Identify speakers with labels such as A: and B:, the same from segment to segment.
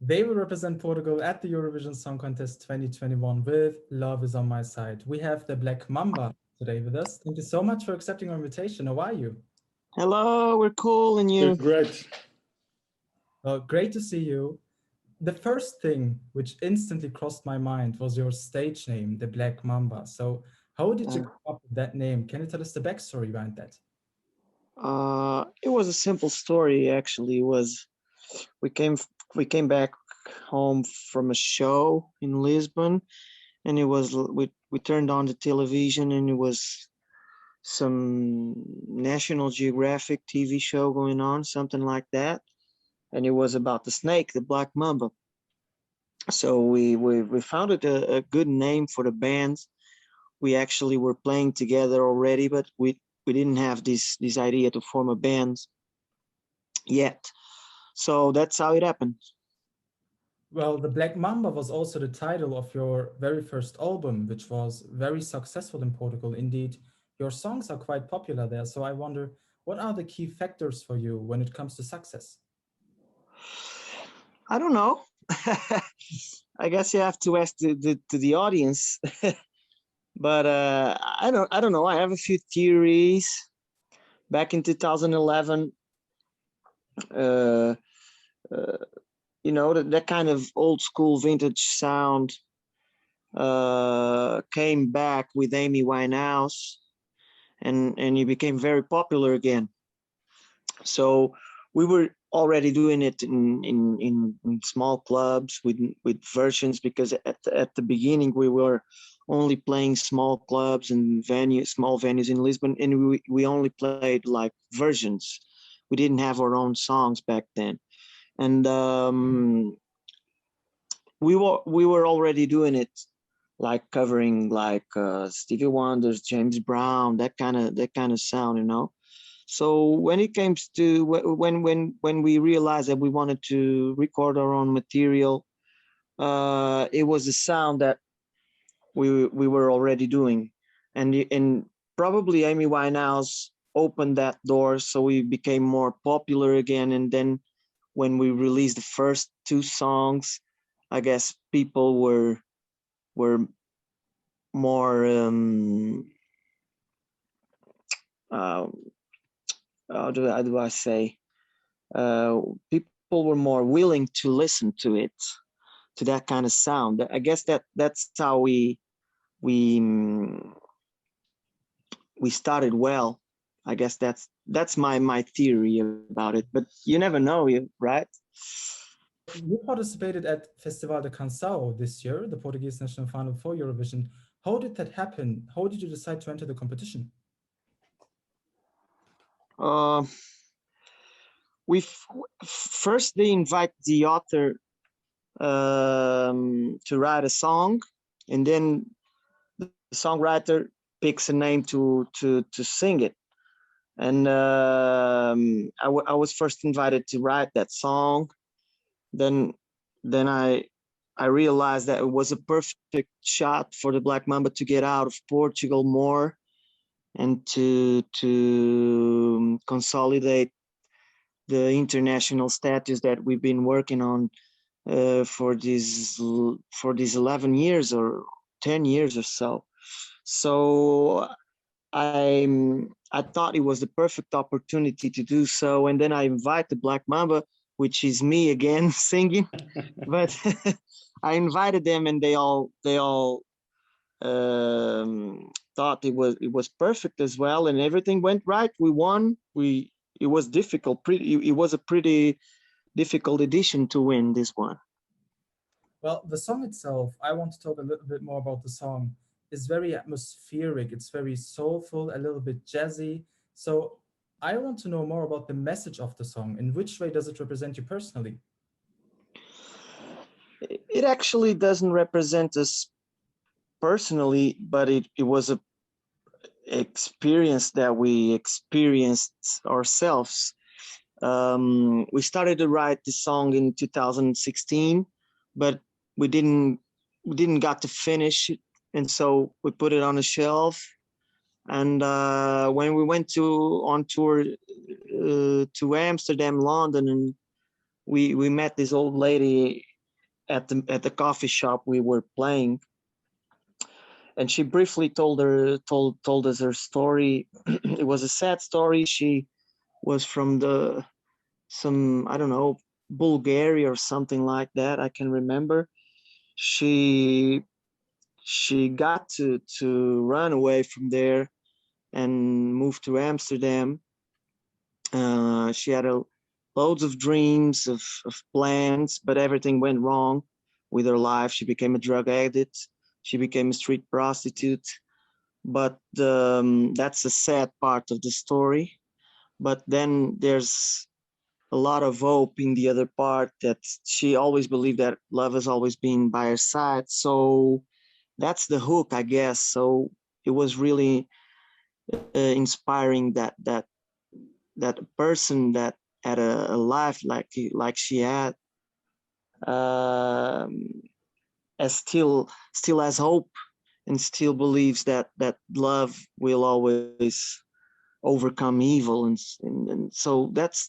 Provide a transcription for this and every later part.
A: They will represent Portugal at the Eurovision Song Contest 2021 with Love is on My Side. We have the Black Mamba today with us. Thank you so much for accepting our invitation. How are you?
B: Hello, we're cool, and
C: We're
B: you?
C: great.
A: Well, great to see you. The first thing which instantly crossed my mind was your stage name, the Black Mamba. So how did you come up with that name? Can you tell us the backstory behind that?
B: It was a simple story actually. It was we came back home from a show in Lisbon, and it was we turned on the television, and it was some National Geographic TV show going on, something like that, and it was about the snake, the Black Mamba. So we found it a good name for the band. We actually were playing together already, but we didn't have this idea to form a band yet. So that's how it happened.
A: Well, the Black Mamba was also the title of your very first album, which was very successful in Portugal. Indeed, your songs are quite popular there. So I wonder, what are the key factors for you when it comes to success?
B: I don't know. I guess you have to ask the audience. But I don't know. I have a few theories. Back in 2011, uh, you know, that kind of old school vintage sound came back with Amy Winehouse, and he became very popular again. So we were already doing it in small clubs with versions, because at the beginning we were only playing small clubs and small venues in Lisbon, and we only played like versions. We didn't have our own songs back then, and we were already doing it, like covering like Stevie Wonder's, James Brown, that kind of sound, you know. So when it came to when we realized that we wanted to record our own material, it was a sound that we were already doing, and probably Amy Winehouse opened that door, so we became more popular again. And then when we released the first two songs, I guess people were more how do I say, people were more willing to listen to it, to that kind of sound. I guess that's how we started well. I guess that's my theory about it, but you never know, right?
A: You participated at Festival de Canção this year, the Portuguese national final for Eurovision. How did that happen? How did you decide to enter the competition?
B: We first they invite the author to write a song, and then the songwriter picks a name to sing it. And I was first invited to write that song. Then I realized that it was a perfect shot for the Black Mamba to get out of Portugal more, and to consolidate the international status that we've been working on for these 11 years or 10 years or so. So I thought it was the perfect opportunity to do so, and then I invite the Black Mamba, which is me again singing, but I invited them, and they all thought it was perfect as well, and everything went right. We won. It was difficult. It was a pretty difficult edition to win this one.
A: Well, the song itself, I want to talk a little bit more about the song. It's very atmospheric. It's very soulful, a little bit jazzy. So I want to know more about the message of the song. In which way does it represent you personally?
B: It actually doesn't represent us personally, but it was a experience that we experienced ourselves. We started to write the song in 2016, but we didn't got to finish it, and so we put it on a shelf. And when we went on tour to Amsterdam, London, and we met this old lady at the coffee shop we were playing, and she briefly told us her story. It was a sad story. She was from the some, I don't know, Bulgaria or something like that. I can remember. She she got to run away from there and moved to Amsterdam. She had loads of dreams of plans, but everything went wrong with her life. She became a drug addict. She became a street prostitute. But that's a sad part of the story. But then there's a lot of hope in the other part, that she always believed that love has always been by her side. So that's the hook, I guess. So it was really inspiring that person that had a life like she had, um, as still has hope, and still believes that love will always overcome evil, and so that's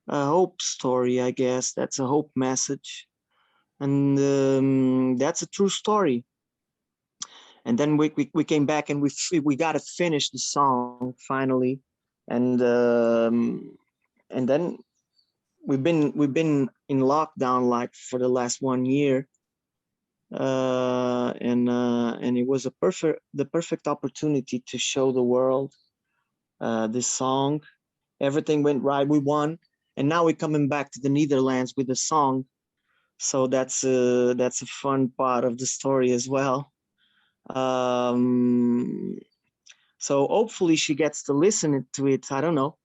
B: a hope story, I guess. That's a hope message, and that's a true story. And then we came back and we got to finish the song finally, and then we've been in lockdown like for the last 1 year, and it was the perfect opportunity to show the world this song. Everything went right. We won, and now we're coming back to the Netherlands with the song. So that's a fun part of the story as well. Um, so hopefully she gets to listen to it. I don't know.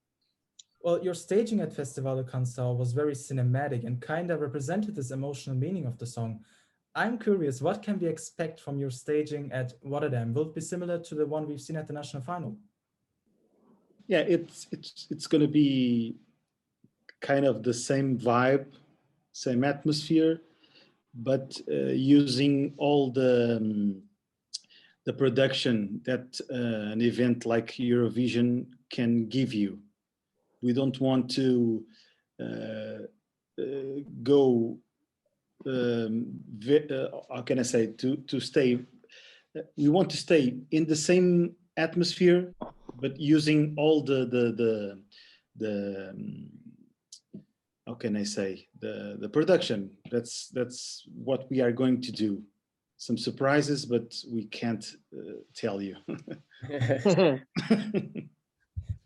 A: Well, your staging at Festival de Canção was very cinematic and kind of represented this emotional meaning of the song. I'm curious, what can we expect from your staging at Rotterdam? Will it be similar to the one we've seen at the national final?
C: Yeah, it's going to be kind of the same vibe, same atmosphere, but using all the production that an event like Eurovision can give you. We don't want to go. How can I say, to stay? We want to stay in the same atmosphere, but using all the how can I say, the production. That's what we are going to do. Some surprises, but we can't tell you.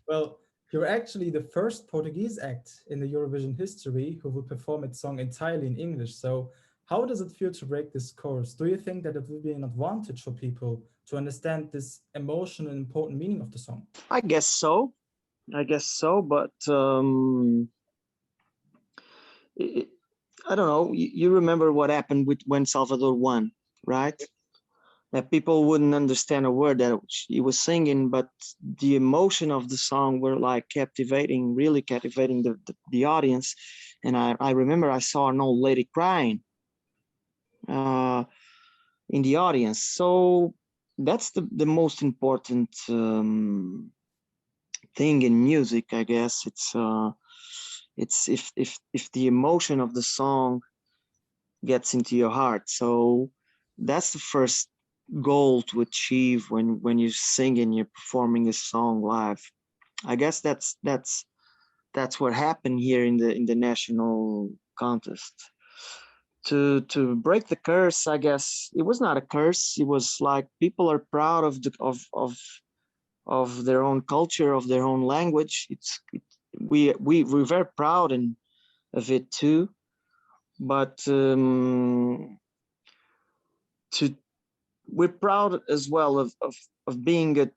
A: Well, you're actually the first Portuguese act in the Eurovision history who will perform its song entirely in English. So, how does it feel to break this course? Do you think that it will be an advantage for people to understand this emotional and important meaning of the song?
B: I guess so. I guess so, but it, I don't know. You remember what happened with when Salvador won, right? That people wouldn't understand a word that he was singing, but the emotion of the song were like captivating, really captivating the audience. And I remember I saw an old lady crying uh, in the audience. So that's the most important thing in music, I guess. It's if the emotion of the song gets into your heart. So that's the first goal to achieve when you sing and you're performing a song live. I guess that's what happened here in the national contest. To break the curse, I guess it was not a curse. It was like people are proud of of their own culture, of their own language. We're very proud of it too. But to we're proud as well of being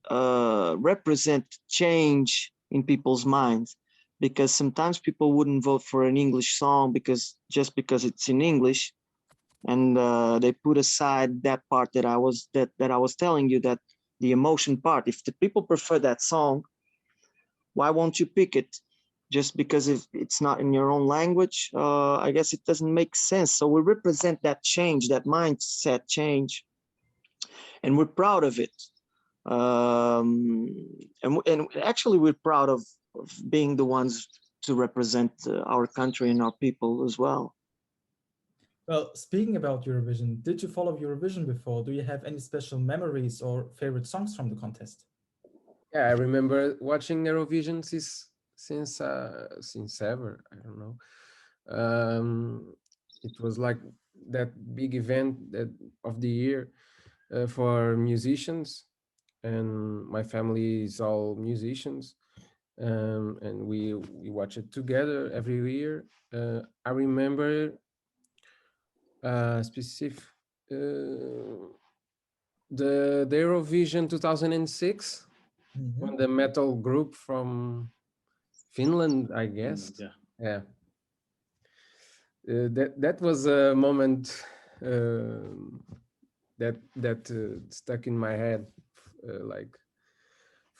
B: a represent change in people's minds, because sometimes people wouldn't vote for an English song because it's in English, and they put aside that part that I was telling you, that the emotion part. If the people prefer that song, why won't you pick it? Just because if it's not in your own language, I guess it doesn't make sense. So we represent that change, that mindset change, and we're proud of it. And actually, we're proud of being the ones to represent our country and our people as well.
A: Well, speaking about Eurovision, did you follow Eurovision before? Do you have any special memories or favorite songs from the contest?
D: Yeah, I remember watching Eurovision since ever. I don't know. It was like that big event that of the year for musicians, and my family is all musicians, and we watch it together every year. I remember specific the Eurovision 2006
A: Mhm.
D: when the metal group from Finland, I guess.
C: Yeah.
D: Yeah, that was a moment that stuck in my head like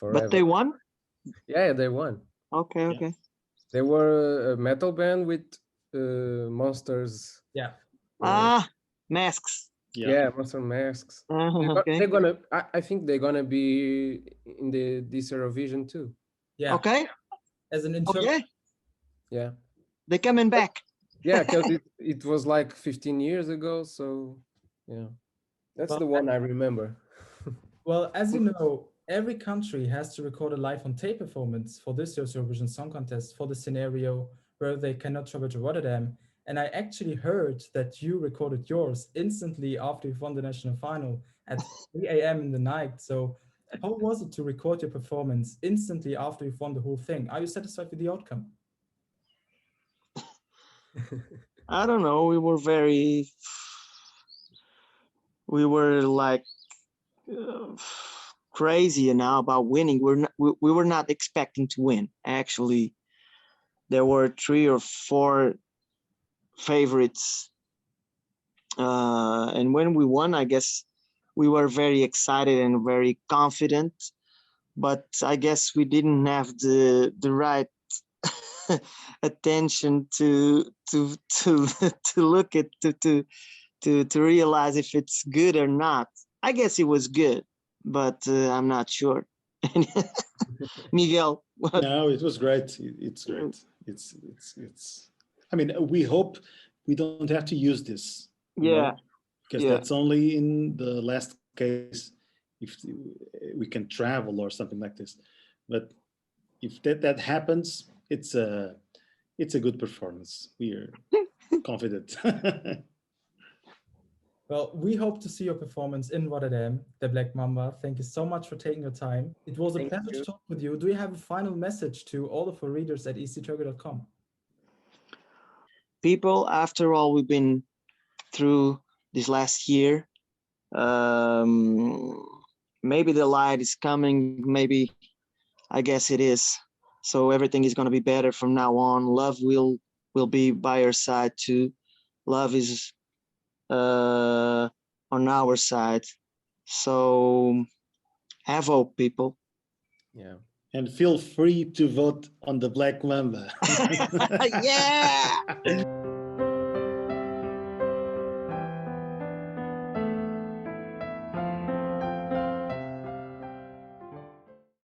B: But
D: forever.
B: they won.
D: Yeah, they won.
B: Okay,
C: Yeah.
B: okay.
D: They were a metal band with monsters.
A: Yeah.
B: Ah, masks.
C: Yeah.
D: Yeah, monster masks.
B: Okay,
D: They're gonna. I think they're gonna be in this Eurovision too.
A: Yeah.
B: okay.
A: As an
B: Oh
A: interpret.
B: yeah,
D: Yeah,
B: they coming back.
D: yeah, because it was like 15 years ago. So yeah, that's
A: Well,
D: the one I remember.
A: well, as you know, every country has to record a live on tape performance for this year's Eurovision Song Contest for the scenario where they cannot travel to Rotterdam. And I actually heard that you recorded yours instantly after you've won the national final at 3 a.m. in the night. So, how was it to record your performance instantly after you've won the whole thing? Are you satisfied with the outcome?
B: I don't know. We were like uh, crazy now about winning. We were not expecting to win. Actually, there were 3 or 4 favorites, and when we won, I guess we were very excited and very confident. But I guess we didn't have the right attention to to look at to realize if it's good or not. I guess it was good, but I'm not sure. Miguel, what?
C: No, it was great. It's great. It's. I mean, we hope we don't have to use this,
B: Yeah,
C: because
B: yeah.
C: that's only in the last case if we can travel or something like this. But if that happens, it's a good performance. We are confident.
A: Well, we hope to see your performance in Rotterdam, the Black Mamba. Thank you so much for taking your time. It was a
D: Thank
A: pleasure to
D: you.
A: talk with you. Do you have a final message to all of our readers at ecturkey.com?
B: People, after all we've been through this last year, maybe the light is coming. Maybe I guess it is. So everything is going to be better from now on. Love will be by your side too. Love is on our side. So have hope, people.
D: Yeah.
C: And feel free to vote on the Black Mamba.
B: Yeah.